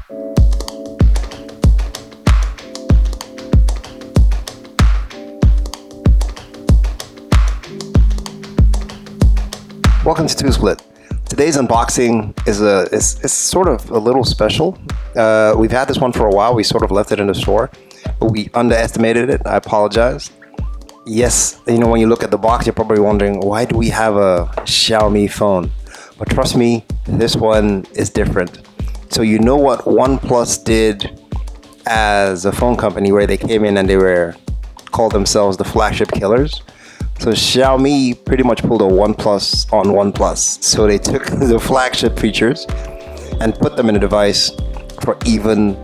Welcome to Two Split. Today's unboxing is sort of a little special. We've had this one for a while. We sort of left it in the store, but we underestimated it. I apologize. Yes, you know, when you look at the box, you're probably wondering, why do we have a Xiaomi phone? But trust me, this one is different. So you know what OnePlus did as a phone company, where they came in and they called themselves the flagship killers? So Xiaomi pretty much pulled a OnePlus on OnePlus. So they took the flagship features and put them in a device for an even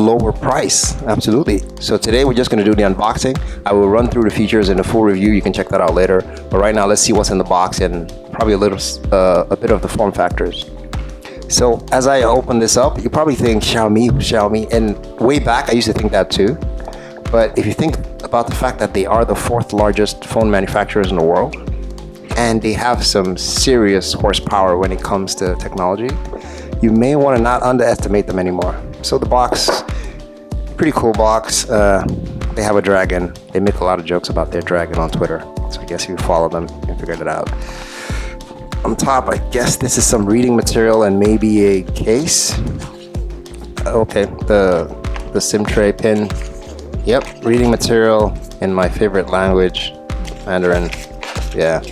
lower price. Absolutely. So today we're just going to do the unboxing. I will run through the features in a full review. You can check that out later. But right now, let's see what's in the box and probably a bit of the form factors. So as I open this up, you probably think Xiaomi, and way back I used to think that too. But if you think about the fact that they are the 4th largest phone manufacturers in the world, and they have some serious horsepower when it comes to technology, you may want to not underestimate them anymore. So the box, pretty cool box. They have a dragon. They make a lot of jokes about their dragon on Twitter. So I guess if you follow them, you can figure it out. On top, I guess this is some reading material and maybe a case. Okay, the SIM tray pin. Yep, reading material in my favorite language, Mandarin. Yeah.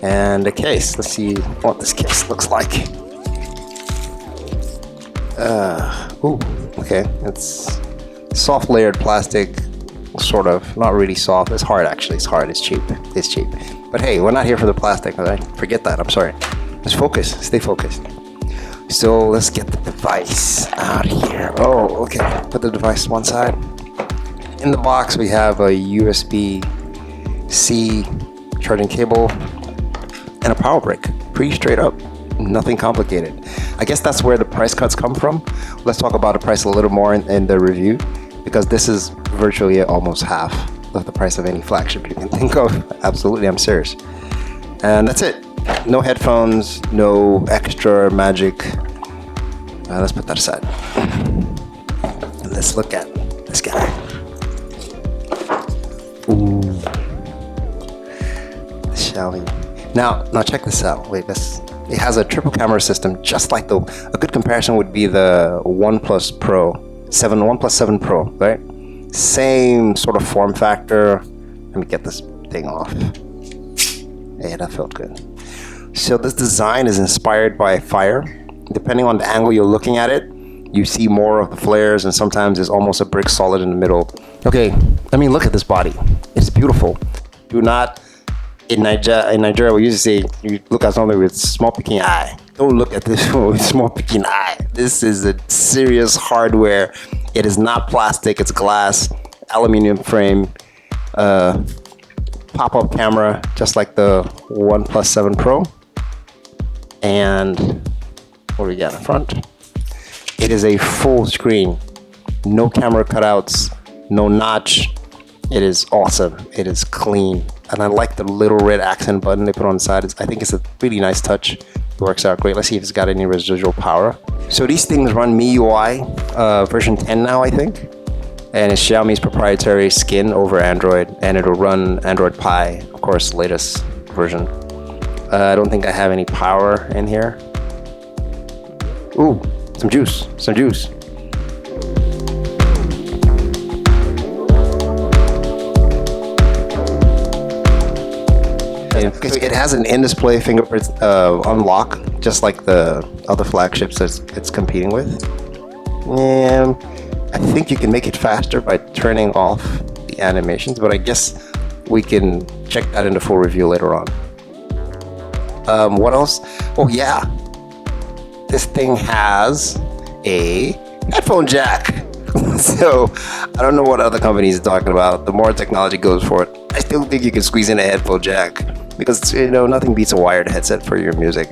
And the case. Let's see what this case looks like. Okay. It's soft layered plastic, sort of. Not really soft. It's hard, actually. It's hard. It's cheap. It's cheap. But hey, we're not here for the plastic, all right? Forget that. I'm sorry. Just focus. Stay focused. So let's get the device out here. Oh, okay. Put the device to one side. In the box, we have a USB-C charging cable and a power brick. Pretty straight up. Nothing complicated. I guess that's where the price cuts come from. Let's talk about the price a little more in the review, because this is virtually almost half of the price of any flagship you can think of. Absolutely, I'm serious. And that's it. No headphones, no extra magic. Let's put that aside. And let's look at this guy. Ooh. The Xiaomi. Now check this out. Wait, it has a triple camera system, just like a good comparison would be the OnePlus 7 Pro, right? Same sort of form factor. Let me get this thing off. Hey, that felt good. So this design is inspired by fire. Depending on the angle you're looking at it, you see more of the flares, and sometimes there's almost a brick solid in the middle. Okay, I mean, look at this body. It's beautiful. Do not, in Nigeria, we used to say, you look at something with small picking eye. Don't look at this with small picking eye. This is a serious hardware. It is not plastic, it's glass, aluminum frame, pop-up camera, just like the OnePlus 7 Pro. And what do we got in front? It is a full screen, no camera cutouts, no notch. It is awesome. It is clean. And I like the little red accent button they put on the side. I think it's a really nice touch. It works out great. Let's see if it's got any residual power. So these things run MIUI version 10 now, I think. And it's Xiaomi's proprietary skin over Android. And it'll run Android Pie, of course, latest version. I don't think I have any power in here. Ooh, some juice. Okay, so it has an in-display fingerprint unlock, just like the other flagships that it's competing with. And I think you can make it faster by turning off the animations, but I guess we can check that in the full review later on. What else? Oh yeah, this thing has a headphone jack. So I don't know what other companies are talking about. The more technology goes for it, I still think you can squeeze in a headphone jack, because nothing beats a wired headset for your music.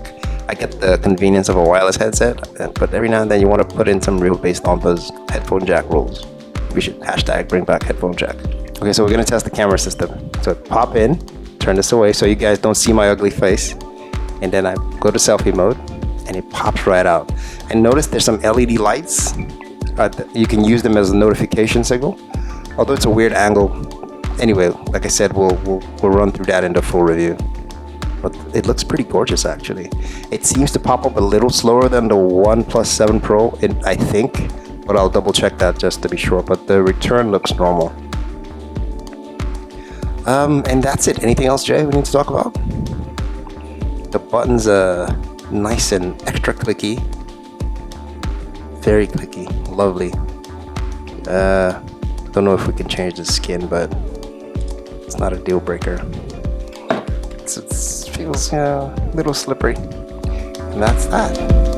I get the convenience of a wireless headset, but every now and then you want to put in some real bass thumpers. Headphone jack rules. We should hashtag bring back headphone jack. Okay, so we're gonna test the camera system. So pop in, turn this away so you guys don't see my ugly face, and then I go to selfie mode, and it pops right out. And notice there's some LED lights. You can use them as a notification signal, although it's a weird angle. Anyway, like I said, we'll run through that in the full review. But it looks pretty gorgeous, actually. It seems to pop up a little slower than the OnePlus 7 Pro, I think, but I'll double check that just to be sure. But the return looks normal. And that's it. Anything else, Jay, we need to talk about? The buttons are nice and extra clicky. Very clicky. Lovely. Don't know if we can change the skin, but it's not a deal breaker. It feels a little slippery. And that's that.